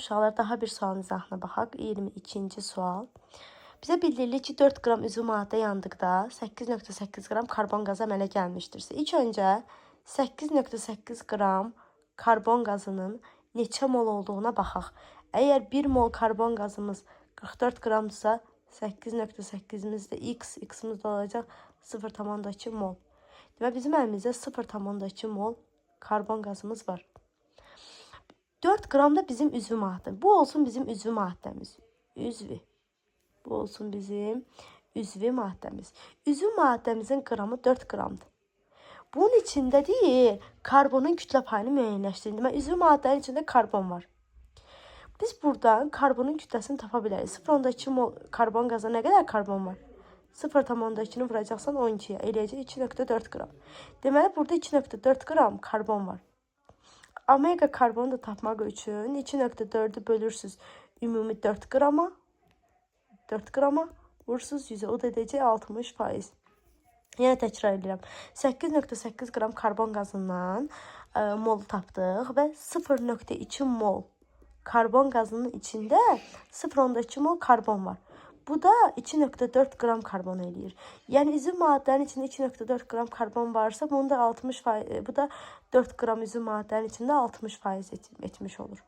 uşaqlar, daha bir sualın izahına baxaq. 22-ci sual. Bizə bildirilir ki, 4 qram üzvü maddə yandıqda 8,8 qram karbon qazı əmələ gəlmişdirsə. İlk öncə 8,8 qram karbon qazının neçə mol olduğuna baxaq. Əgər 1 mol karbon qazımız 44 qramdırsa, 8,8'imiz də x-imiz də olacaq 0,2 mol. Demək, bizim əlimizdə 0,2 mol karbon qazımız var. 4 qram da bizim üzvü maddə. Bu olsun bizim üzvü maddəmiz. Bu olsun bizim üzvü maddəmiz. Üzvü maddəmizin qramı 4 qramdır. Bunun içində deyir, karbonun kütlə payını müəyyənləşdirin. Demək, üzvü maddənin içində karbon var. Biz buradan karbonun kütləsini tapa bilərik. 0,2 mol karbon qazına nə qədər karbon var? 0,2'ni vuracaqsan 12'ye. Eləyəcək 2,4 qram. Deməli, burada 2,4 qram karbon var. Omega karbonu da tapmaq üçün 2,4'ü bölürsünüz ümumi 4 qrama. 4 qrama vurursunuz 100'e. O da edəcək 60%. Yenə təkrar edirəm. 8,8 qram karbon qazından mol tapdıq və 0,2 mol karbon qazının içində 0,2 mol karbon var. Bu da 2,4 qram karbon eləyir. Yəni üzvü maddənin içində 2,4 qram karbon varsa, bunu da 60%, bu da 4 qram üzvü maddənin içində 60% etmiş olur.